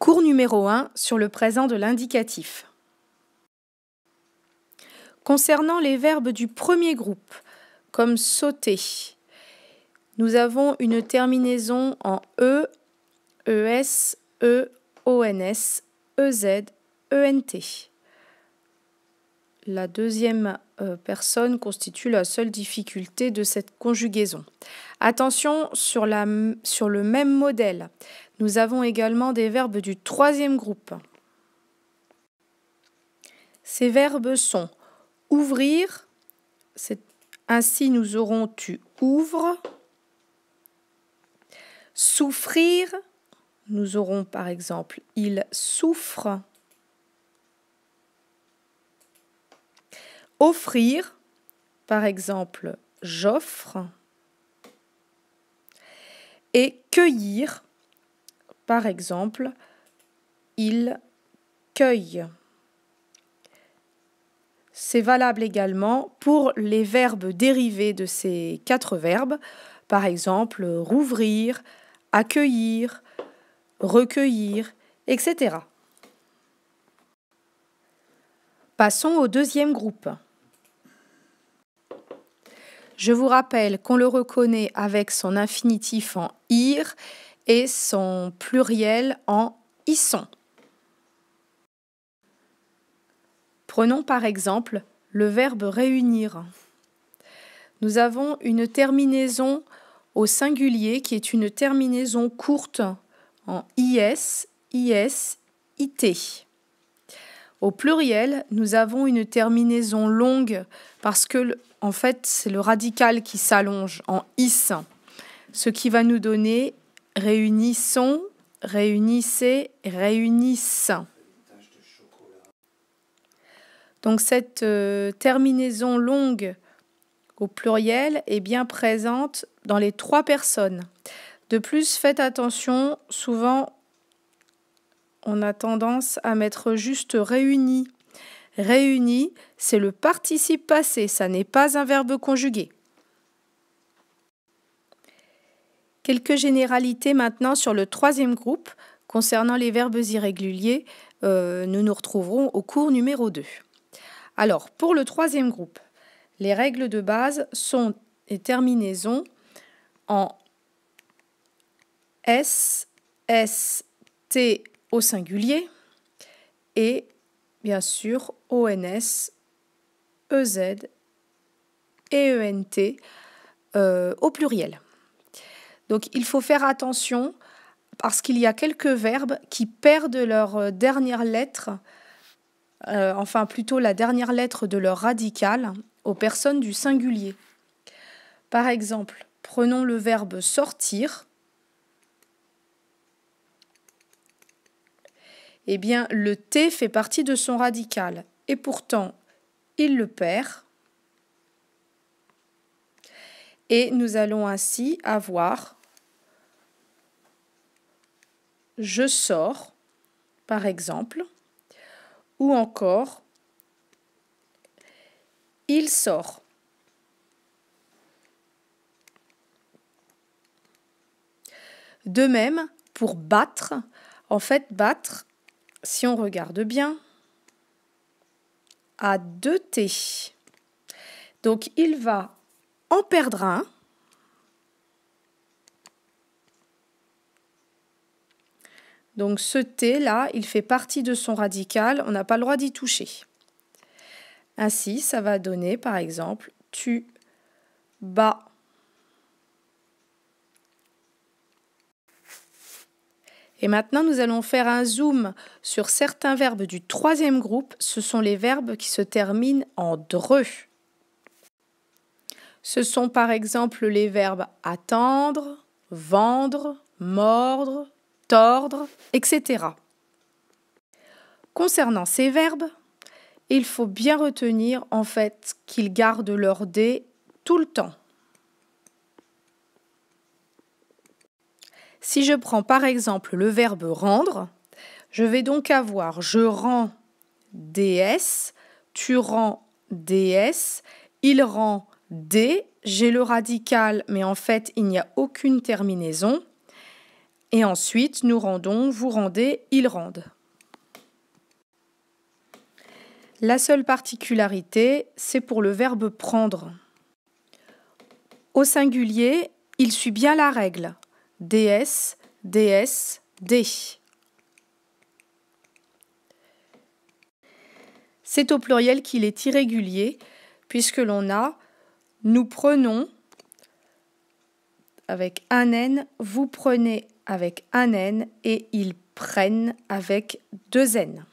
Cours numéro 1 sur le présent de l'indicatif. Concernant les verbes du premier groupe, comme sauter, nous avons une terminaison en E, ES, E, ONS, EZ, ENT. La deuxième personne constitue la seule difficulté de cette conjugaison. Attention, sur le même modèle, nous avons également des verbes du troisième groupe. Ces verbes sont ouvrir, ainsi nous aurons tu ouvres, souffrir, nous aurons par exemple il souffre, offrir, par exemple j'offre, et cueillir, par exemple il cueille. C'est valable également pour les verbes dérivés de ces 4 verbes, par exemple rouvrir, accueillir, recueillir, etc. Passons au deuxième groupe. Je vous rappelle qu'on le reconnaît avec son infinitif en ir et son pluriel en isson. Prenons par exemple le verbe réunir. Nous avons une terminaison au singulier qui est une terminaison courte en is, is, it. Au pluriel, nous avons une terminaison longue parce que en fait, c'est le radical qui s'allonge en is, ce qui va nous donner réunissons, réunissez, réunissent. Donc cette terminaison longue au pluriel est bien présente dans les 3 personnes. De plus, faites attention, souvent on a tendance à mettre juste réunis. Réunis, c'est le participe passé, ça n'est pas un verbe conjugué. Quelques généralités maintenant sur le troisième groupe. Concernant les verbes irréguliers, nous nous retrouverons au cours numéro 2. Alors, pour le troisième groupe, les règles de base sont les terminaisons en S, S, T au singulier et bien sûr ONS, EZ et ENT au pluriel. Donc il faut faire attention parce qu'il y a quelques verbes qui perdent leur dernière lettre, enfin plutôt la dernière lettre de leur radical aux personnes du singulier. Par exemple, prenons le verbe sortir. Eh bien, le T fait partie de son radical et pourtant, il le perd. Et nous allons ainsi avoir je sors, par exemple, ou encore il sort. De même, pour battre, en fait, battre, si on regarde bien, a 2 T. Donc, il va en perdre un. Donc, ce T-là, il fait partie de son radical, on n'a pas le droit d'y toucher. Ainsi, ça va donner, par exemple, tu bats. Et maintenant, nous allons faire un zoom sur certains verbes du troisième groupe. Ce sont les verbes qui se terminent en dreux. Ce sont par exemple les verbes attendre, vendre, mordre, tordre, etc. Concernant ces verbes, il faut bien retenir en fait qu'ils gardent leur D tout le temps. Si je prends par exemple le verbe rendre, je vais donc avoir je rends DS, tu rends DS, il rend D, j'ai le radical mais en fait il n'y a aucune terminaison Et ensuite, nous rendons, vous rendez, ils rendent. La seule particularité, c'est pour le verbe prendre. Au singulier, il suit bien la règle. DS, DS, D. C'est au pluriel qu'il est irrégulier, puisque l'on a nous prenons avec un N, vous prenez avec un N et ils prennent avec deux N.